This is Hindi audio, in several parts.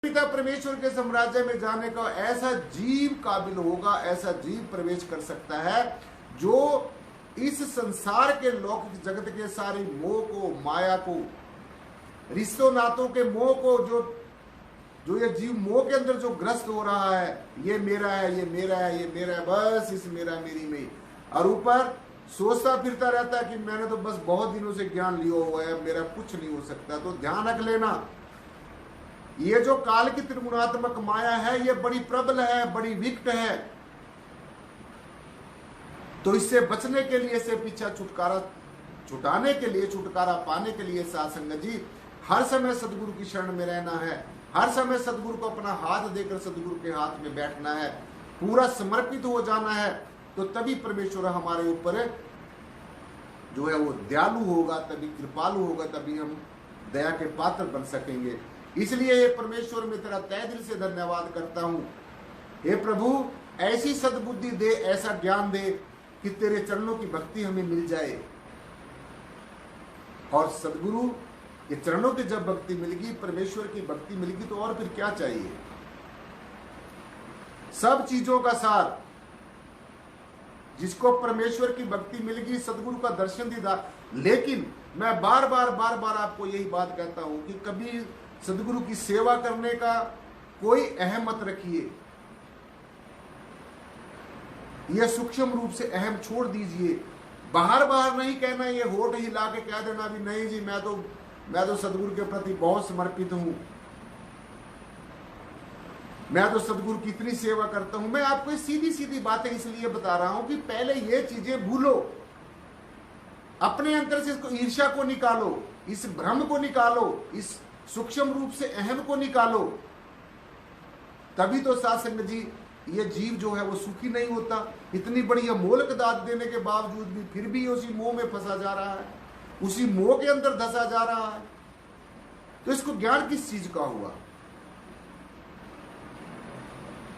पिता परमेश्वर के साम्राज्य में जाने का ऐसा जीव काबिल होगा, ऐसा जीव प्रवेश कर सकता है जो इस संसार के लौकिक जगत के सारे मोह को, माया को, रिश्तों नातों के मोह को, जो ये जीव मोह के अंदर जो ग्रस्त हो रहा है, ये मेरा है, ये मेरा है, ये मेरा है, बस इस मेरा मेरी में, और ऊपर सोचता फिरता रहता है कि मैंने तो बस बहुत दिनों से ज्ञान लिया हुआ है, मेरा कुछ नहीं हो सकता। तो ध्यान रख लेना, ये जो काल की त्रिगुणात्मक माया है, ये बड़ी प्रबल है, बड़ी विकट है। तो इससे बचने के लिए, इससे पीछा छुटाने के लिए, छुटकारा पाने के लिए साध संगत जी हर समय सदगुरु की शरण में रहना है, हर समय सदगुरु को अपना हाथ देकर सदगुरु के हाथ में बैठना है, पूरा समर्पित हो जाना है। तो तभी परमेश्वर हमारे ऊपर जो है वो दयालु होगा, तभी कृपालु होगा, तभी हम दया के पात्र बन सकेंगे। इसलिए ये परमेश्वर में तेरा तहे दिल से धन्यवाद करता हूं। हे प्रभु, ऐसी सद्बुद्धि दे, ऐसा ज्ञान दे कि तेरे चरणों की भक्ति हमें मिल जाए। और सदगुरु के चरणों की जब भक्ति मिलेगी, परमेश्वर की भक्ति मिलेगी, तो और फिर क्या चाहिए। सब चीजों का सार, जिसको परमेश्वर की भक्ति मिलेगी, सदगुरु का दर्शन दीदार। लेकिन मैं बार बार आपको यही बात कहता हूं कि कभी सदगुरु की सेवा करने का कोई अहम मत रखिए, यह सूक्ष्म रूप से अहम छोड़ दीजिए। बाहर नहीं कहना, ये होठ हिला के कह देना भी नहीं जी मैं तो सदगुरु के प्रति बहुत समर्पित हूं, मैं तो सदगुरु की इतनी सेवा करता हूं। मैं आपको सीधी सीधी बातें इसलिए बता रहा हूं कि पहले ये चीजें भूलो, अपने अंदर से इसको ईर्ष्या को निकालो, इस भ्रम को निकालो, इस सूक्ष्म रूप से अहम को निकालो। तभी तो साध संगत जी ये जीव जो है वो सुखी नहीं होता। इतनी बड़ी अमोलक दात देने के बावजूद भी फिर भी उसी मोह में फंसा जा रहा है, उसी मोह के अंदर धंसा जा रहा है। तो इसको ज्ञान किस चीज का हुआ।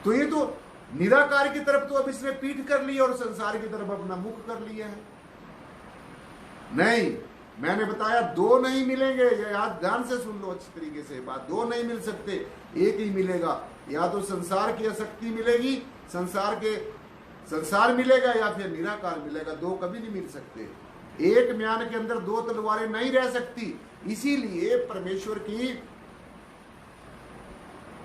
तो ये तो निराकार की तरफ तो अब इसने पीठ कर ली और संसार की तरफ अपना मुख कर लिया है। नहीं, मैंने बताया दो नहीं मिलेंगे, याद ध्यान से सुन लो अच्छी तरीके से बात। दो नहीं मिल सकते, एक ही मिलेगा। या तो संसार की आसक्ति मिलेगी, संसार मिलेगा, या फिर निराकार मिलेगा। दो कभी नहीं मिल सकते। एक म्यान के अंदर दो तलवारें नहीं रह सकती। इसीलिए परमेश्वर की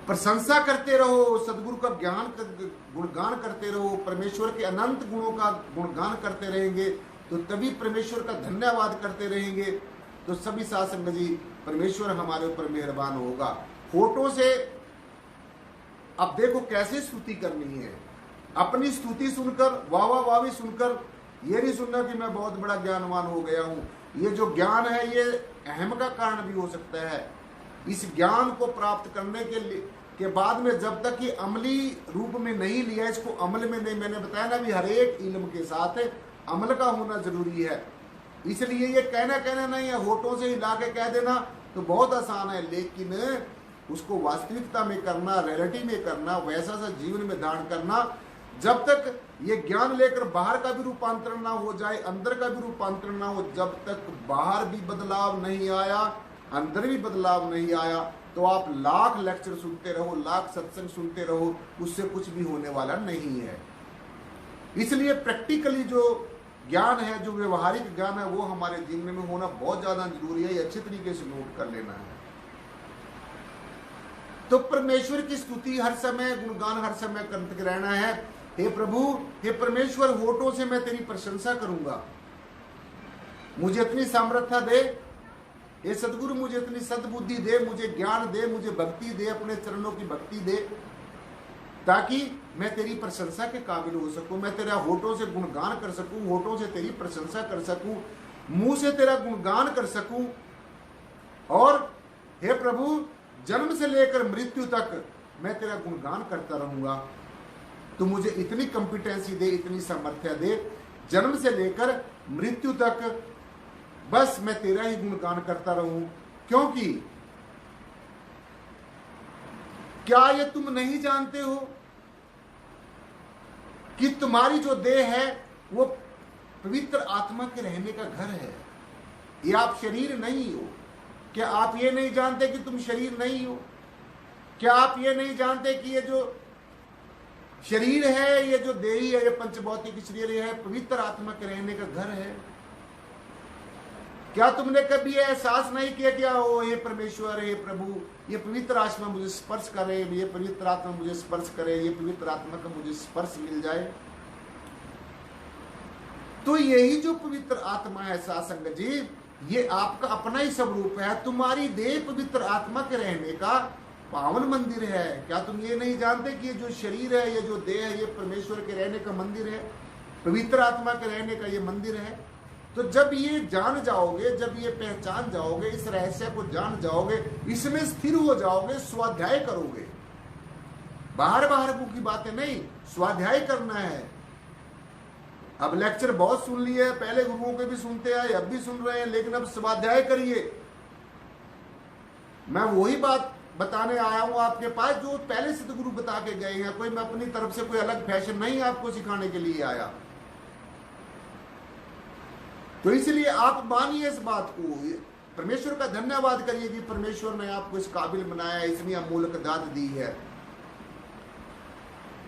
प्रशंसा करते रहो, सदगुरु का गुणगान करते रहो, परमेश्वर के अनंत गुणों का गुणगान करते रहेंगे, तो तभी परमेश्वर का धन्यवाद करते रहेंगे, तो सभी साध संगत जी परमेश्वर हमारे ऊपर मेहरबान होगा। फोटो से अब देखो कैसे स्तुति करनी है। अपनी स्तुति सुनकर, वाह सुनकर ये नहीं सुनना कि मैं बहुत बड़ा ज्ञानवान हो गया हूं। ये जो ज्ञान है ये अहम का कारण भी हो सकता है। इस ज्ञान को प्राप्त करने के बाद में जब तक ये अमली रूप में नहीं लिया, इसको अमल में नहीं, मैंने बताया ना भी हर एक इल्म के साथ अमल का होना जरूरी है। इसलिए ये कहना नहीं है, होठों से हिला के कह देना तो बहुत आसान है, लेकिन उसको वास्तविकता में करना, रियलिटी में करना, वैसा सा जीवन में धारण करना। जब तक ये ज्ञान लेकर बाहर का भी रूपांतरण ना हो जाए, अंदर का भी रूपांतरण ना हो, जब तक बाहर भी बदलाव नहीं आया, अंदर भी बदलाव नहीं आया, तो आप लाख लेक्चर सुनते रहो, लाख सत्संग सुनते रहो, उससे कुछ भी होने वाला नहीं है। इसलिए प्रैक्टिकली जो ज्ञान है, जो व्यवहारिक ज्ञान है, वो हमारे जीवन में होना बहुत ज्यादा जरूरी है। ये अच्छे तरीके से नोट कर लेना है। तो परमेश्वर की स्तुति हर समय, गुणगान हर समय करते रहना है। हे प्रभु, हे परमेश्वर, होठों से मैं तेरी प्रशंसा करूंगा। मुझे इतनी सामर्थ्य दे, हे सदगुरु, मुझे इतनी सद्बुद्धि दे, मुझे ज्ञान दे, मुझे भक्ति दे, अपने चरणों की भक्ति दे, ताकि मैं तेरी प्रशंसा के काबिल हो सकूं, मैं तेरा होठों से गुणगान कर सकूं, होठों से तेरी प्रशंसा कर सकूं, मुंह से तेरा गुणगान कर सकूं। और हे प्रभु, जन्म से लेकर मृत्यु तक मैं तेरा गुणगान करता रहूंगा। तो मुझे इतनी कॉम्पिटेंसी दे, इतनी सामर्थ्य दे, जन्म से लेकर मृत्यु तक बस मैं तेरा ही गुणगान करता रहूं। क्योंकि क्या ये तुम नहीं जानते हो कि तुम्हारी जो देह है वो पवित्र आत्मा के रहने का घर है। ये आप शरीर नहीं हो। क्या आप ये नहीं जानते कि तुम शरीर नहीं हो? क्या आप ये नहीं जानते कि ये जो शरीर है, ये जो देही है, ये पंचभौतिक शरीर है, पवित्र आत्मा के रहने का घर है? क्या तुमने कभी एहसास नहीं किया कि ओ ये परमेश्वर, ये प्रभु, ये पवित्र आत्मा मुझे स्पर्श करे, ये पवित्र आत्मा मुझे स्पर्श करे, ये पवित्र आत्मा का मुझे स्पर्श मिल जाए? तो यही जो पवित्र आत्मा है साथ संगत जी, ये आपका अपना ही स्वरूप है। तुम्हारी देह पवित्र आत्मा के रहने का पावन मंदिर है। क्या तुम ये नहीं जानते कि ये जो शरीर है, ये जो देह है, ये परमेश्वर के रहने का मंदिर है, पवित्र आत्मा के रहने का ये मंदिर है? तो जब ये जान जाओगे, जब ये पहचान जाओगे, इस रहस्य को जान जाओगे, इसमें स्थिर हो जाओगे, स्वाध्याय करोगे। बाहर बाहर की बातें नहीं, स्वाध्याय करना है। अब लेक्चर बहुत सुन लिए, पहले गुरुओं के भी सुनते आए, अब भी सुन रहे हैं, लेकिन अब स्वाध्याय करिए। मैं वही बात बताने आया हूं आपके पास जो पहले सदगुरु बता के गए हैं। कोई मैं अपनी तरफ से कोई अलग फैशन नहीं आपको सिखाने के लिए आया। तो इसलिए आप मानिए इस बात को, परमेश्वर का धन्यवाद करिए कि परमेश्वर ने आपको इस काबिल बनाया, इतनी अमूल्य दात दी है।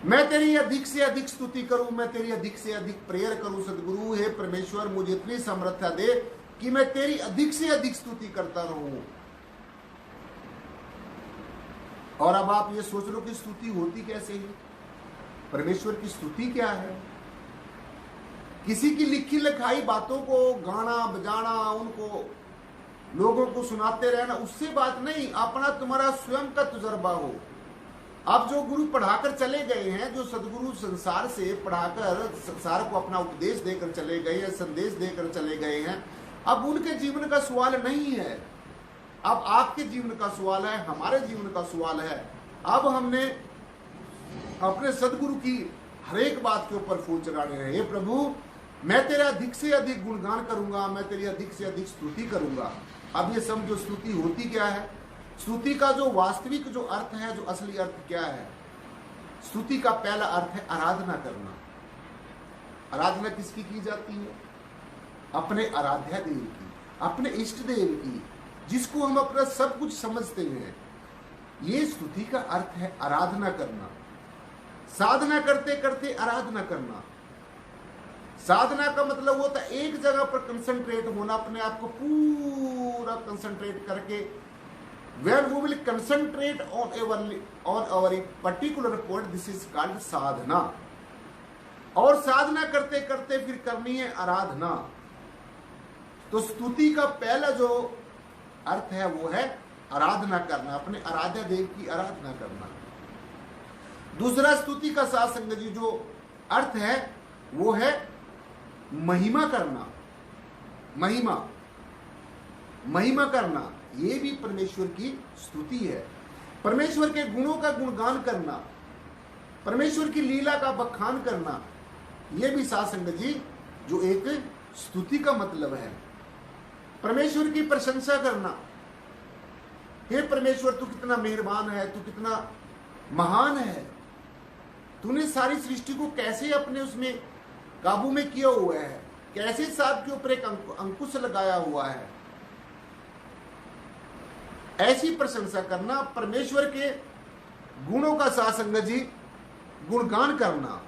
मैं तेरी अधिक से अधिक स्तुति करूं, मैं तेरी अधिक से अधिक प्रेयर करूं। सदगुरु हे परमेश्वर, मुझे इतनी समर्थता दे कि मैं तेरी अधिक से अधिक स्तुति करता रहूं। और अब आप ये सोच लो कि स्तुति होती कैसे है? परमेश्वर की स्तुति क्या है? किसी की लिखी लिखाई बातों को गाना बजाना, उनको लोगों को सुनाते रहना, उससे बात नहीं। अपना तुम्हारा स्वयं का तजुर्बा हो। अब जो गुरु पढ़ाकर चले गए हैं, जो सदगुरु संसार से पढ़ाकर संसार को अपना उपदेश देकर चले गए हैं, संदेश देकर चले गए हैं, अब उनके जीवन का सवाल नहीं है। अब आपके जीवन का सवाल है, हमारे जीवन का सवाल है। अब हमने अपने सदगुरु की हर एक बात के ऊपर फूल चढ़ाने हैं। हे प्रभु, मैं तेरा अधिक से अधिक गुणगान करूंगा, मैं तेरी अधिक से अधिक स्तुति करूंगा। अब ये समझो स्तुति होती क्या है। स्तुति का जो वास्तविक जो अर्थ है, जो असली अर्थ क्या है? स्तुति का पहला अर्थ है आराधना करना। आराधना किसकी की जाती है? अपने आराध्या देव की, अपने इष्ट देव की, जिसको हम अपना सब कुछ समझते हैं। ये स्तुति का अर्थ है आराधना करना। साधना करते करते आराधना करना। साधना का मतलब होता है एक जगह पर कंसंट्रेट होना, अपने आप को पूरा कंसंट्रेट करके। when we will concentrate on our particular point, this is called साधना। और साधना करते करते फिर करनी है आराधना। तो स्तुति का पहला जो अर्थ है वो है आराधना करना, अपने आराध्य देव की आराधना करना। दूसरा स्तुति का साथ संगत जी जो अर्थ है वो है महिमा करना। महिमा करना, ये भी परमेश्वर की स्तुति है। परमेश्वर के गुणों का गुणगान करना, परमेश्वर की लीला का बखान करना, ये भी साथ संगत जी जो एक स्तुति का मतलब है। परमेश्वर की प्रशंसा करना, हे परमेश्वर तू कितना मेहरबान है, तू कितना महान है, तूने सारी सृष्टि को कैसे अपने उसमें काबू में किया हुआ है, कैसे सांप के ऊपर एक अंकुश लगाया हुआ है। ऐसी प्रशंसा करना, परमेश्वर के गुणों का साथ संगत जी गुणगान करना।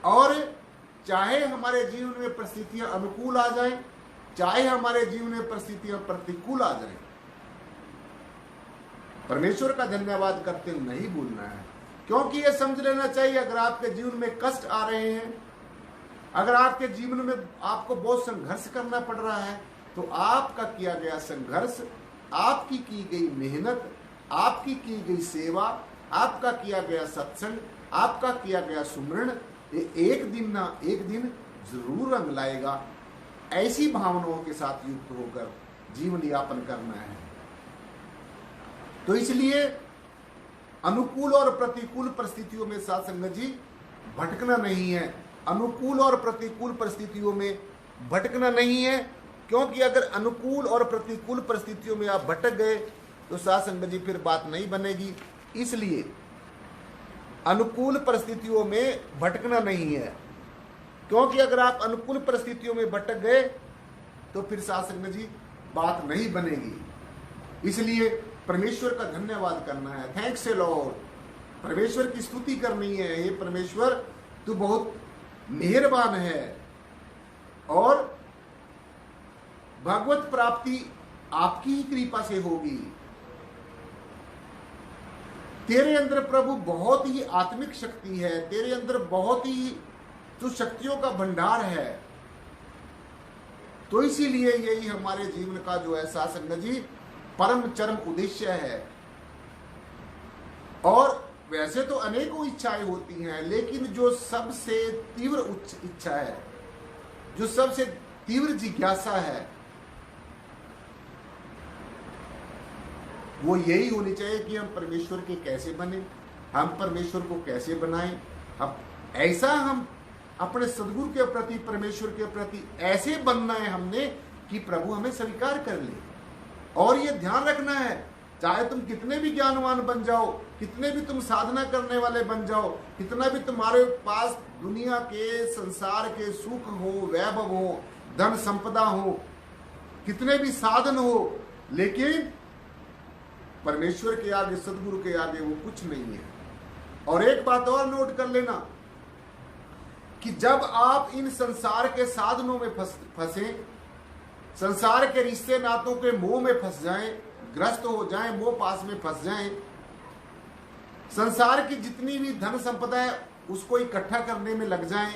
और चाहे हमारे जीवन में परिस्थितियां अनुकूल आ जाएं, चाहे हमारे जीवन में परिस्थितियां प्रतिकूल आ जाएं, परमेश्वर का धन्यवाद करते नहीं भूलना है। क्योंकि ये समझ लेना चाहिए, अगर आपके जीवन में कष्ट आ रहे हैं, अगर आपके जीवन में आपको बहुत संघर्ष करना पड़ रहा है, तो आपका किया गया संघर्ष, आपकी की गई मेहनत, आपकी की गई सेवा, आपका किया गया सत्संग, आपका किया गया सुमरण, ये एक दिन ना एक दिन जरूर रंग लाएगा। ऐसी भावनाओं के साथ युक्त होकर जीवन यापन करना है। तो इसलिए अनुकूल और प्रतिकूल परिस्थितियों में साथ संगत जी भटकना नहीं है। अनुकूल और प्रतिकूल परिस्थितियों में भटकना नहीं है, क्योंकि अगर अनुकूल और प्रतिकूल परिस्थितियों में आप भटक गए तो साथ संगत जी फिर बात नहीं बनेगी। इसलिए अनुकूल परिस्थितियों में भटकना नहीं है, क्योंकि अगर आप अनुकूल परिस्थितियों में भटक गए तो फिर साथ संगत जी बात नहीं बनेगी। इसलिए परमेश्वर का धन्यवाद करना है। थैंक्स ए लॉर्ड, परमेश्वर की स्तुति करनी है। हे परमेश्वर, तू बहुत मेहरबान है और भगवत प्राप्ति आपकी ही कृपा से होगी। तेरे अंदर प्रभु बहुत ही आत्मिक शक्ति है, तेरे अंदर बहुत ही जो शक्तियों का भंडार है। तो इसीलिए यही हमारे जीवन का जो है साथ संगत जी परम चरम उद्देश्य है। और वैसे तो अनेकों इच्छाएं होती हैं, लेकिन जो सबसे तीव्र उच्च इच्छा है, जो सबसे तीव्र जिज्ञासा है, वो यही होनी चाहिए कि हम परमेश्वर के कैसे बने, हम परमेश्वर को कैसे बनाएं। अब ऐसा हम अपने सदगुरु के प्रति, परमेश्वर के प्रति ऐसे बनना है हमने कि प्रभु हमें स्वीकार कर ले। और ये ध्यान रखना है, चाहे तुम कितने भी ज्ञानवान बन जाओ, कितने भी तुम साधना करने वाले बन जाओ, कितना भी तुम्हारे पास दुनिया के संसार के सुख हो, वैभव हो, धन संपदा हो, कितने भी साधन हो, लेकिन परमेश्वर के आगे, सदगुरु के आगे वो कुछ नहीं है। और एक बात और नोट कर लेना कि जब आप इन संसार के साधनों में फंसे, संसार के रिश्ते नातों के मोह में फंस जाएं, ग्रस्त हो जाएं, मोह पास में फंस जाएं, संसार की जितनी भी धन संपदा है उसको इकट्ठा करने में लग जाएं,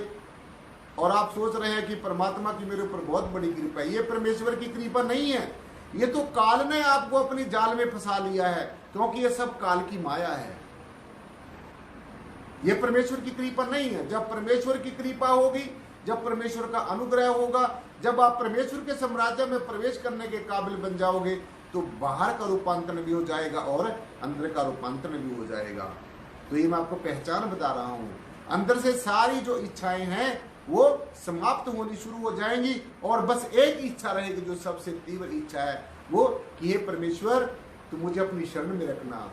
और आप सोच रहे हैं कि परमात्मा की मेरे ऊपर बहुत बड़ी कृपा है। ये परमेश्वर की कृपा नहीं है, ये तो काल ने आपको अपनी जाल में फंसा लिया है, क्योंकि ये सब काल की माया है। ये परमेश्वर की कृपा नहीं है। जब परमेश्वर की कृपा होगी, जब परमेश्वर का अनुग्रह होगा, जब आप परमेश्वर के साम्राज्य में प्रवेश करने के काबिल बन जाओगे, तो बाहर का रूपांतरण भी हो जाएगा और अंदर का रूपांतरण भी हो जाएगा। तो ये मैं आपको पहचान बता रहा हूं। अंदर से सारी जो इच्छाएं हैं वो समाप्त होनी शुरू हो जाएंगी, और बस एक इच्छा रहेगी जो सबसे तीव्र इच्छा है, वो कि हे परमेश्वर, तू मुझे अपनी शरण में रखना।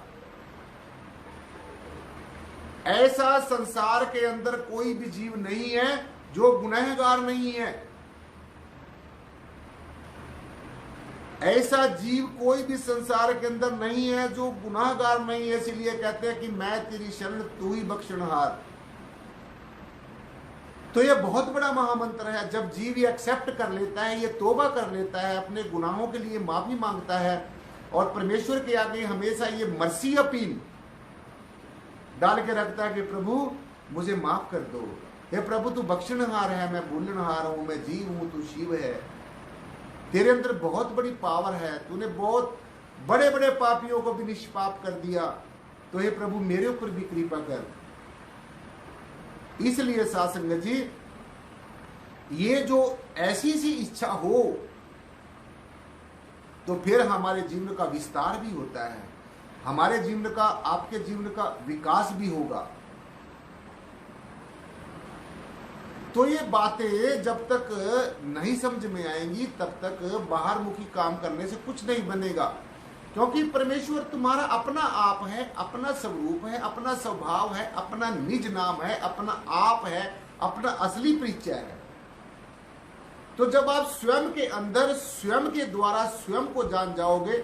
ऐसा संसार के अंदर कोई भी जीव नहीं है जो गुनहगार नहीं है। ऐसा जीव कोई भी संसार के अंदर नहीं है जो गुनाहगार नहीं है। इसीलिए कहते हैं कि मैं तेरी शरण, तू ही बख्शनहार। तो ये बहुत बड़ा महामंत्र है। जब जीव ये एक्सेप्ट कर लेता है, ये तौबा कर लेता है, अपने गुनाहों के लिए माफी मांगता है, और परमेश्वर के आगे हमेशा ये मर्सी अपील डाल के रखता है कि प्रभु मुझे माफ कर दो, हे प्रभु तू बख्शनहार है, मैं भूलनहार हूं, मैं जीव हूं, तू शिव है, तेरे अंदर बहुत बड़ी पावर है, तूने बहुत बड़े बड़े पापियों को भी निष्पाप कर दिया, तो हे प्रभु मेरे ऊपर भी कृपा कर। इसलिए साथ संगत जी, ये जो ऐसी सी इच्छा हो तो फिर हमारे जीवन का विस्तार भी होता है, हमारे जीवन का, आपके जीवन का विकास भी होगा। तो ये बातें जब तक नहीं समझ में आएंगी तब तक बाहर मुखी काम करने से कुछ नहीं बनेगा, क्योंकि परमेश्वर तुम्हारा अपना आप है, अपना स्वरूप है, अपना स्वभाव है, अपना निज नाम है, अपना आप है, अपना असली परिचय है। तो जब आप स्वयं के अंदर, स्वयं के द्वारा स्वयं को जान जाओगे,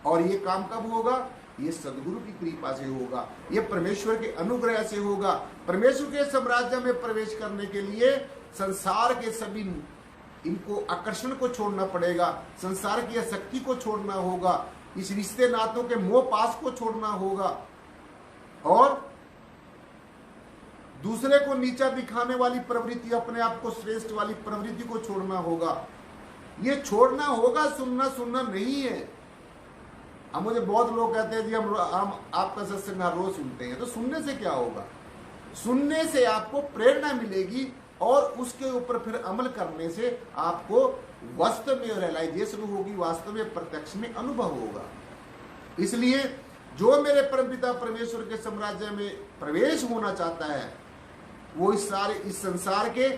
और ये काम कब होगा? ये सदगुरु की कृपा से होगा, ये परमेश्वर के अनुग्रह से होगा। परमेश्वर के साम्राज्य में प्रवेश करने के लिए संसार के सभी इनको आकर्षण को छोड़ना पड़ेगा, संसार की आसक्ति को छोड़ना होगा, इस रिश्ते नातों के मोह पास को छोड़ना होगा, और दूसरे को नीचा दिखाने वाली प्रवृत्ति, अपने आप को श्रेष्ठ वाली प्रवृत्ति को छोड़ना होगा। ये छोड़ना होगा, सुनना सुनना नहीं है। अब मुझे बहुत लोग कहते हैं जी हम आपका सत्संग हर रोज सुनते हैं, तो सुनने से क्या होगा? सुनने से आपको प्रेरणा मिलेगी, और उसके ऊपर फिर अमल करने से आपको वास्तव में रियलाइजेशन होगी, वास्तव में प्रत्यक्ष में अनुभव होगा। इसलिए जो मेरे परमपिता परमेश्वर के साम्राज्य में प्रवेश होना चाहता है, वो इस संसार के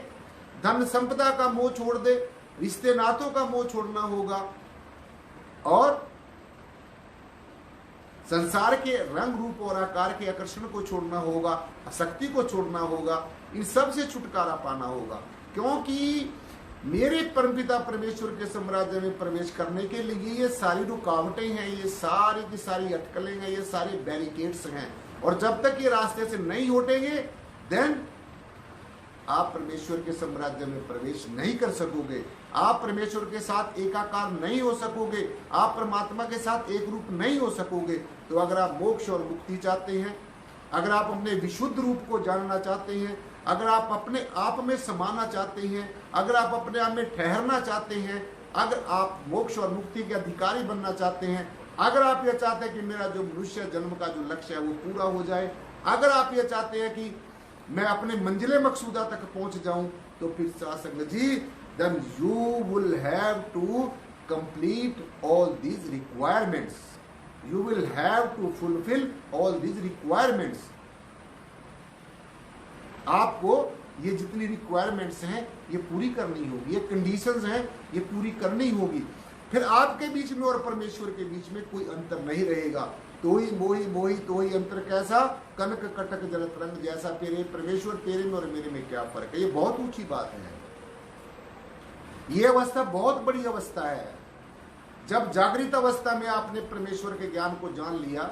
धन संपदा का मोह छोड़ दे, रिश्ते नातों का मोह छोड़ना होगा, और संसार के रंग रूप और आकार के आकर्षण को छोड़ना होगा, आसक्ति को छोड़ना होगा, इन सब से छुटकारा पाना होगा। क्योंकि मेरे परमपिता परमेश्वर के साम्राज्य में प्रवेश करने के लिए ये सारी रुकावटें हैं, ये सारी की सारी अटकलें हैं, ये सारे बैरिकेड्स हैं। और जब तक ये रास्ते से नहीं हटेंगे देन आप परमेश्वर के साम्राज्य में प्रवेश नहीं कर सकोगे। आप परमेश्वर के साथ एकाकार नहीं हो सकोगे, आप परमात्मा के साथ एक रूप नहीं हो सकोगे। तो अगर आप मोक्ष और मुक्ति चाहते हैं, अगर आप अपने विशुद्ध रूप को जानना चाहते हैं, अगर आप अपने आप में समाना चाहते हैं, अगर आप अपने आप में ठहरना चाहते हैं, अगर आप मोक्ष और मुक्ति के अधिकारी बनना चाहते हैं, अगर आप ये चाहते हैं कि मेरा जो मनुष्य जन्म का जो लक्ष्य है वो पूरा हो जाए, अगर आप ये चाहते हैं कि मैं अपने मंजिले मकसूदा तक पहुंच जाऊं, तो फिर सत्संग जी then you will have to complete all these requirements. You will have to fulfill all these requirements. आपको ये जितनी रिक्वायरमेंट्स हैं ये पूरी करनी होगी, ये कंडीशंस हैं ये पूरी करनी होगी। फिर आपके बीच में और परमेश्वर के बीच में कोई अंतर नहीं रहेगा। तो ही मोही मोही तो ही अंतर कैसा, कनक कटक जल तरंग जैसा। तेरे परमेश्वर तेरे में और मेरे में क्या फर्क है। ये बहुत ऊंची बात है। ये अवस्था बहुत बड़ी अवस्था है। जब जागृत अवस्था में आपने परमेश्वर के ज्ञान को जान लिया,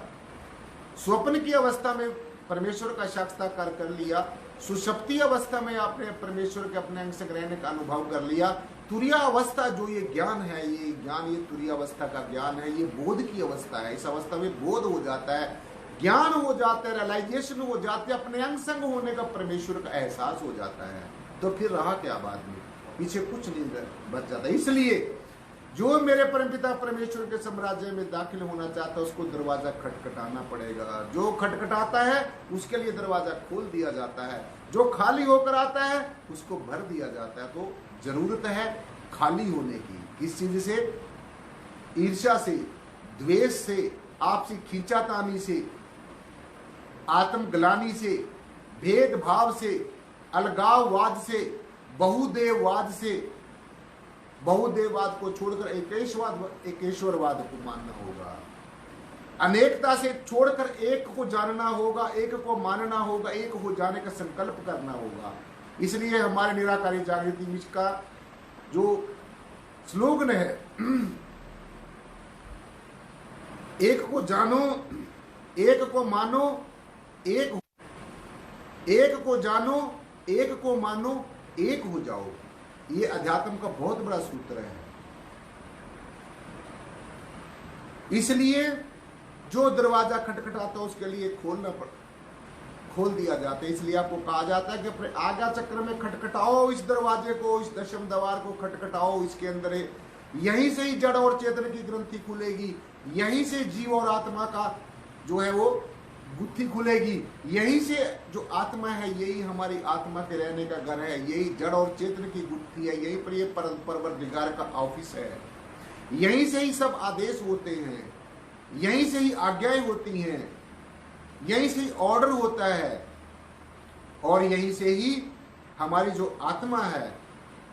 स्वप्न की अवस्था में परमेश्वर का साक्षात्कार कर लिया, सुषुप्ति अवस्था में आपने परमेश्वर के अपने अंग से रहने का अनुभव कर लिया, तुरिया अवस्था जो ये ज्ञान है, ये ज्ञान, ये तुरिया अवस्था का ज्ञान है, ये बोध की अवस्था है। इस अवस्था में बोध हो जाता है, ज्ञान हो जाता है, रियलाइजेशन हो जाती है, अपने अंग संग होने का परमेश्वर का एहसास हो जाता है। तो फिर रहा क्या बाद में, पीछे कुछ नहीं बच जाता। इसलिए जो मेरे परमपिता परमेश्वर के साम्राज्य में दाखिल होना चाहता है उसको दरवाजा खटखटाना पड़ेगा। जो खटखटाता है उसके लिए दरवाजा खोल दिया जाता है, जो खाली होकर आता है उसको भर दिया जाता है। तो जरूरत है खाली होने की। किस चीज से? ईर्ष्या से, द्वेष से, आपसी खींचातानी से, आत्मग्लानि से, भेदभाव से, अलगाववाद से, बहुदेववाद से। बहुदेववाद को छोड़कर एकेश्वरवाद को मानना होगा। अनेकता से छोड़कर एक को जानना होगा, एक को मानना होगा, एक हो जाने का संकल्प करना होगा। इसलिए हमारे निराकारी जागृति मिश का जो स्लोगन है, एक को जानो, एक को मानो, एक को जानो, एक को मानो, एक हो जाओ। ये अध्यात्म का बहुत बड़ा सूत्र है। इसलिए जो दरवाजा खटखटाता है उसके लिए खोल दिया जाता है। इसलिए आपको कहा जाता है कि अपने आज्ञा चक्र में खटखटाओ इस दरवाजे को, इस दशम द्वार को खटखटाओ। इसके अंदर यहीं से ही जड़ और चेतन की ग्रंथि खुलेगी, यहीं से जीव और आत्मा का जो है वो गुत्थी खुलेगी। यहीं से जो आत्मा है यही हमारी आत्मा के रहने का घर है, यही जड़ और चेतन की गुत्थी है, यहीं पर ये परवरदिगार का ऑफिस है। यहीं से ही सब आदेश होते हैं, यहीं से ही आज्ञाएं होती हैं, यहीं से ही ऑर्डर होता है, और यहीं से ही हमारी जो आत्मा है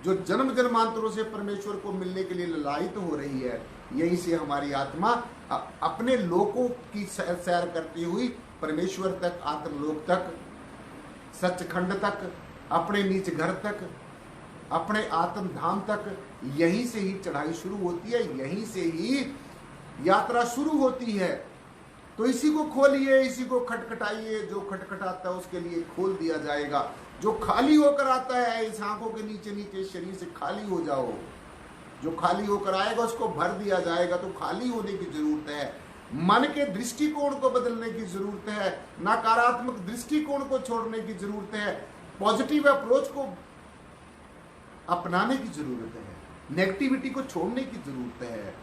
जो जन्म जन्मांतरों से परमेश्वर को मिलने के लिए ललायित हो रही है, यहीं से हमारी आत्मा अपने लोकों की सैर करती हुई परमेश्वर तक, आत्मलोक तक, सचखंड तक, अपने नीच घर तक, अपने आत्म धाम तक, यहीं से ही चढ़ाई शुरू होती है, यहीं से ही यात्रा शुरू होती है। तो इसी को खोलिए, इसी को खटखटाइए। जो खटखटाता है उसके लिए खोल दिया जाएगा। जो खाली होकर आता है इस आंखों के नीचे नीचे शरीर से खाली हो जाओ। जो खाली होकर आएगा उसको भर दिया जाएगा। तो खाली होने की जरूरत है, मन के दृष्टिकोण को बदलने की जरूरत है, नकारात्मक दृष्टिकोण को छोड़ने की जरूरत है, पॉजिटिव अप्रोच को अपनाने की जरूरत है, नेगेटिविटी को छोड़ने की जरूरत है।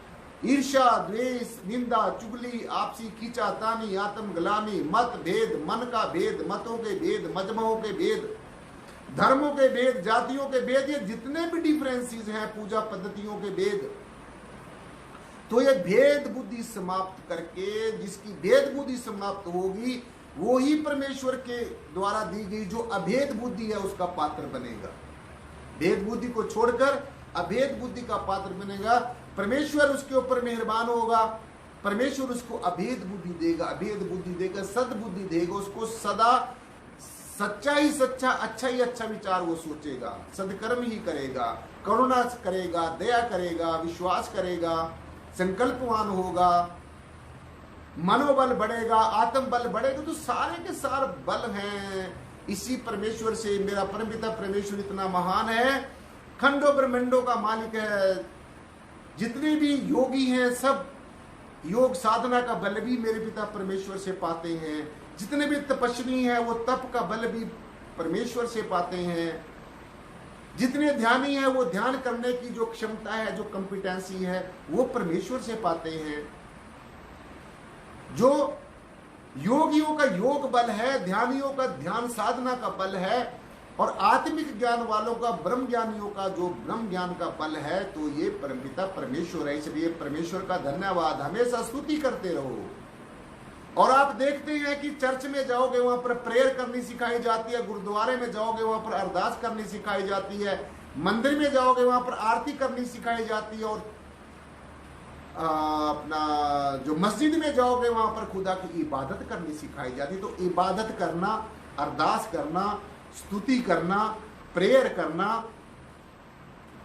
ईर्ष्या, द्वेष, निंदा, चुगली, आपसी खींचातानी, आत्मग्लानि, मत भेद, मन का भेद, मतों के भेद, मजहबों के भेद, धर्मों के भेद, जातियों के भेद, ये जितने भी डिफरेंसेस हैं, पूजा पद्धतियों के भेद, तो ये भेद बुद्धि समाप्त करके, जिसकी भेद बुद्धि समाप्त होगी वो ही परमेश्वर के द्वारा दी गई जो अभेद बुद्धि है उसका पात्र बनेगा। भेद बुद्धि को छोड़कर अभेद बुद्धि का पात्र बनेगा। परमेश्वर उसके ऊपर मेहरबान होगा, परमेश्वर उसको अभेद बुद्धि देगा, अभेद बुद्धि देगा, सद बुद्धि देगा, उसको सदा सच्चा ही सच्चा, अच्छा ही अच्छा विचार वो सोचेगा, सदकर्म ही करेगा, करुणा करेगा, दया करेगा, विश्वास करेगा, संकल्पवान होगा, मनोबल बढ़ेगा, आत्मबल बढ़ेगा, तो सारे के सारे बल हैं इसी परमेश्वर से। मेरा परमपिता परमेश्वर इतना महान है, खंडों ब्रह्मांडों का मालिक है। जितने भी योगी हैं सब योग साधना का बल भी मेरे पिता परमेश्वर से पाते हैं। जितने भी तपस्वी हैं वो तप का बल भी परमेश्वर से पाते हैं। जितने ध्यानी हैं वो ध्यान करने की जो क्षमता है, जो कॉम्पिटेंसी है, वो परमेश्वर से पाते हैं। जो योगियों का योग बल है, ध्यानियों का ध्यान साधना का बल है, और आत्मिक ज्ञान वालों का, ब्रह्म ज्ञानियों का जो ब्रह्म ज्ञान का बल है, तो ये परमपिता परमेश्वर है। इसलिए परमेश्वर का धन्यवाद, हमेशा स्तुति करते रहो। और आप देखते हैं कि चर्च में जाओगे वहां पर प्रेयर करनी सिखाई जाती है, गुरुद्वारे में जाओगे वहां पर अरदास करनी सिखाई जाती है, मंदिर में जाओगे वहां पर आरती करनी सिखाई जाती है, और अपना जो मस्जिद में जाओगे वहां पर खुदा की इबादत करनी सिखाई जाती है। तो इबादत करना, अरदास करना, स्तुति करना, प्रेयर करना,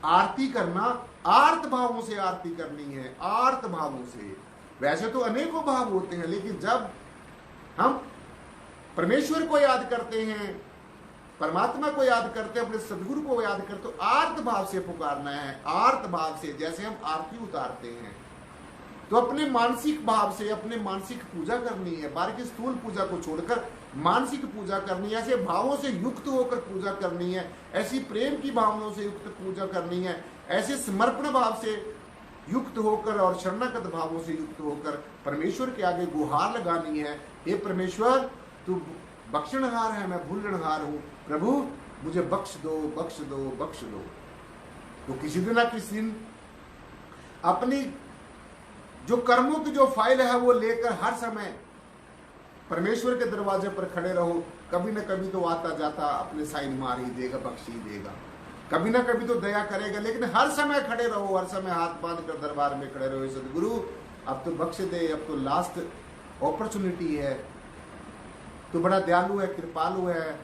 आरती करना, आर्त भावों से आरती करनी है, आर्त भावों से। वैसे तो अनेकों भाव होते हैं, लेकिन जब हम परमेश्वर को याद करते हैं, परमात्मा को याद करते हैं, अपने सदगुरु को याद करते, तो आर्त भाव से पुकारना है। आर्त भाव से, जैसे हम आरती उतारते हैं तो अपने मानसिक भाव से अपने मानसिक पूजा करनी है। बाहर की स्थूल पूजा को छोड़कर मानसिक पूजा करनी है। ऐसे भावों से युक्त होकर पूजा करनी है, ऐसी प्रेम की भावनाओं से युक्त पूजा करनी है, ऐसे समर्पण भाव से युक्त होकर और शरणागत भावों से युक्त होकर परमेश्वर के आगे गुहार लगानी है। हे परमेश्वर, तू बख्शनहार है, मैं भूलनहार हूं, प्रभु मुझे बख्श दो, बख्श दो, बख्श दो। तो किसी दिन ना किसी दिन अपनी जो कर्मों की जो फाइल है वो लेकर हर समय परमेश्वर के दरवाजे पर खड़े रहो। कभी न कभी तो आता जाता अपने साइन मार ही देगा, बख्श ही देगा, कभी ना कभी तो दया करेगा, लेकिन हर समय खड़े रहो, हर समय हाथ बांध कर दरबार में खड़े रहो। सदगुरु अब तो बख्श दे, अब तो लास्ट अपॉर्चुनिटी है, तो बड़ा दयालु है, कृपालु है,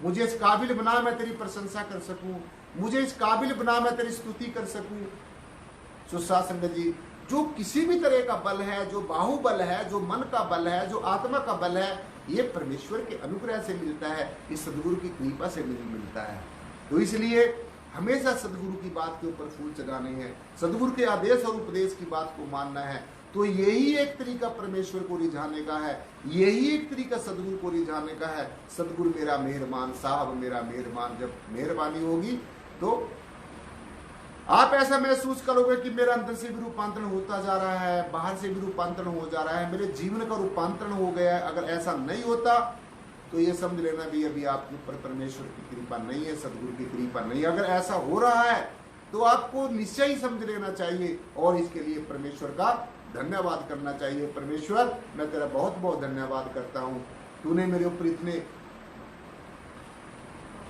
मुझे इस काबिल बना मैं तेरी प्रशंसा कर सकूं, मुझे इस काबिल बना मैं तेरी स्तुति कर सकूं। सुसाद संगत जी, जो किसी भी तरह का बल है, जो बाहुबल है, जो मन का बल है, जो आत्मा का बल है, ये परमेश्वर के अनुग्रह से मिलता है, इस सदगुरु की कृपा से मिलता है। तो इसलिए हमेशा सदगुरु की बात के ऊपर फूल चढ़ाने हैं, सदगुरु के आदेश और उपदेश की बात को मानना है। तो यही एक तरीका परमेश्वर को रिझाने का है, यही एक तरीका सदगुरु को रिझाने का है। सदगुरु मेरा मेहरबान, साहब मेरा मेहरबान। जब मेहरबानी होगी तो आप ऐसा महसूस करोगे कि मेरा अंदर से भी रूपांतरण होता जा रहा है, बाहर से भी रूपांतरण हो जा रहा है, मेरे जीवन का रूपांतरण हो गया है। अगर ऐसा नहीं होता तो ये समझ लेना भी अभी आपके ऊपर परमेश्वर की कृपा नहीं है, सदगुरु की कृपा नहीं है। अगर ऐसा हो रहा है तो आपको निश्चय ही समझ लेना चाहिए और इसके लिए परमेश्वर का धन्यवाद करना चाहिए। परमेश्वर, मैं तेरा बहुत बहुत धन्यवाद करता हूँ, तूने मेरे ऊपर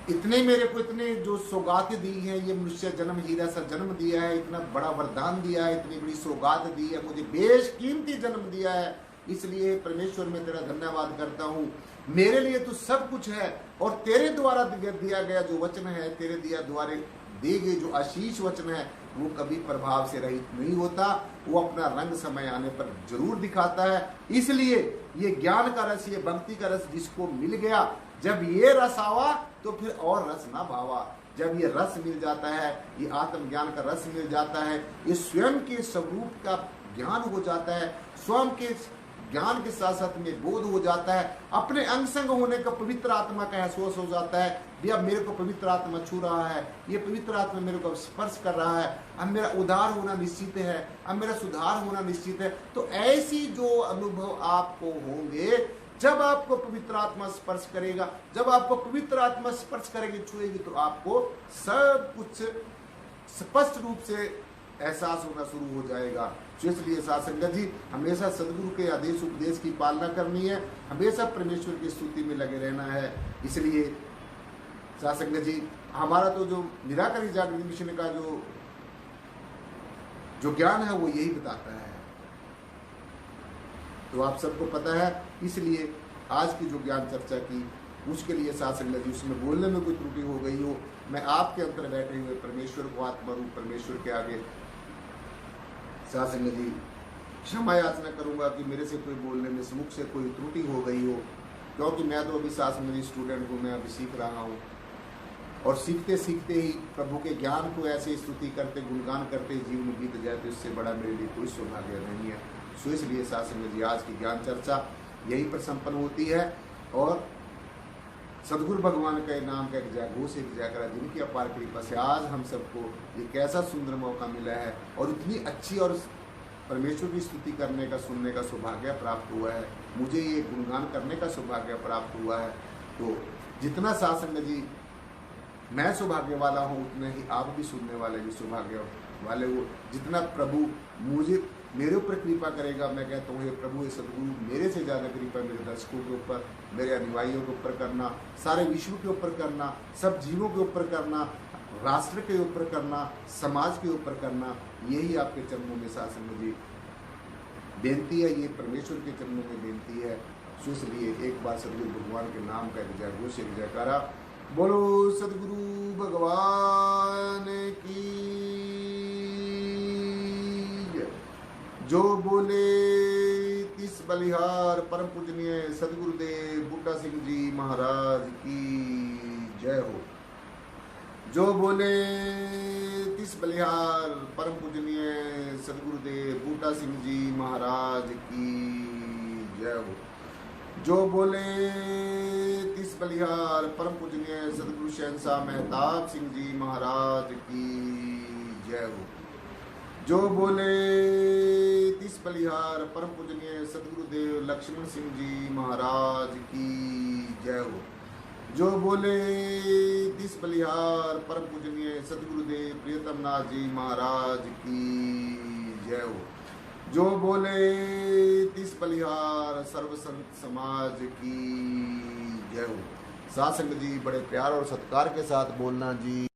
इतने मेरे को इतने जो सौगातें दी हैं, ये मनुष्य जन्म हीरा सा जन्म दिया है, इतना बड़ा वरदान दिया है, इतनी बड़ी सौगात दी है, मुझे बेशकीमती जन्म दिया है। इसलिए परमेश्वर मैं तेरा धन्यवाद करता हूँ। मेरे लिए तो सब कुछ है, और तेरे द्वारा दिया गया जो वचन है, तेरे द्वारा दिए गए जो आशीष वचन है, वो कभी प्रभाव से रहित नहीं होता, वो अपना रंग समय आने पर जरूर दिखाता है। इसलिए ये ज्ञान का रस, ये भक्ति का रस जिसको मिल गया, जब ये रस आवा तो फिर और रस ना भावा। जब ये रस मिल जाता है, ये आत्मज्ञान का रस मिल जाता है, ये स्वयं के स्वरूप का ज्ञान हो जाता है, स्वयं के ज्ञान के साथ साथ में बोध हो जाता है, अपने अंग संग होने का पवित्र आत्मा का एहसास हो जाता है। अब मेरे को पवित्र आत्मा छू रहा है, ये पवित्र आत्मा मेरे को स्पर्श कर रहा है, अब मेरा उद्धार होना निश्चित है, अब मेरा सुधार होना निश्चित है। तो ऐसी जो अनुभव आपको होंगे जब आपको पवित्र आत्मा स्पर्श करेगा, जब आपको पवित्र आत्मा स्पर्श करेगी, छुएगी, तो आपको सब कुछ स्पष्ट रूप से एहसास होना शुरू हो जाएगा। तो इसलिए साथ संगत जी, हमेशा सदगुरु के आदेश उपदेश की पालना करनी है, हमेशा परमेश्वर की स्तुति में लगे रहना है। इसलिए साथ संगत जी, हमारा तो जो निराकारी जागृति मिशन का जो ज्ञान है वो यही बताता है, तो आप सबको पता है। इसलिए आज की जो ज्ञान चर्चा की उसके लिए साथ संगत जी उसमें बोलने में कोई त्रुटि हो गई हो, मैं आपके अंदर बैठे हुए परमेश्वर को, आत्मा रूप परमेश्वर के आगे साथ संगत जी क्षमा याचना करूंगा कि मेरे से कोई बोलने में मुख से कोई त्रुटि हो गई हो, क्योंकि मैं तो अभी साथ संगत जी स्टूडेंट हूँ, मैं अभी सीख रहा हूँ। और सीखते सीखते ही प्रभु के ज्ञान को ऐसे स्तुति करते गुणगान करते जीवन बीत जाए तो इससे बड़ा मेरे लिए कोई सौभाग्य नहीं है। सो इसलिए साथ संगत जी आज की ज्ञान चर्चा यही पर संपन्न होती है और सदगुरु भगवान के नाम का एक जयघोष एक जयकारा जिनकी अपार कृपा से आज हम सबको ये कैसा सुंदर मौका मिला है और इतनी अच्छी और परमेश्वर की स्तुति करने का सुनने का सौभाग्य प्राप्त हुआ है, मुझे ये गुणगान करने का सौभाग्य प्राप्त हुआ है। तो जितना साथ संगत जी मैं सौभाग्य वाला हूँ उतने ही आप भी सुनने वाले भी सौभाग्य वाले हो। जितना प्रभु मुझे मेरे ऊपर कृपा करेगा, मैं कहता हूँ हे प्रभु हे सदगुरु मेरे से ज़्यादा कृपा मेरे दर्शकों के ऊपर, मेरे अनुयायियों के ऊपर करना, सारे विश्व के ऊपर करना, सब जीवों के ऊपर करना, राष्ट्र के ऊपर करना, समाज के ऊपर करना, यही आपके चरणों में साथ संगत जी बेनती है, ये परमेश्वर के चरणों में बेनती है। सो इसलिए एक बार सदगुरु भगवान के नाम का एक जयघोष एक जयकारा बोलो सदगुरु भगवान की। जो बोले तिस बलिहार परम पूजनीय सदगुरुदेव बूटा सिंह जी महाराज की जय हो। जो बोले तिस बलिहार परम पूजनीय सदगुरुदेव बूटा सिंह जी महाराज की जय हो। जो बोले तिस बलिहार परम पूजनीय सदगुरु शहंशाह मेहताब सिंह जी महाराज की जय हो। जो बोले तिस बलिहार परम पूजनीय सदगुरुदेव लक्ष्मण सिंह जी महाराज की जय हो। जो बोले तिस बलिहार परम पूजनीय सदगुरुदेव प्रियतम नाथ जी महाराज की जय हो। जो बोले तिस बलिहार सर्व संत समाज की जय हो। साथ संगत जी बड़े प्यार और सत्कार के साथ बोलना जी।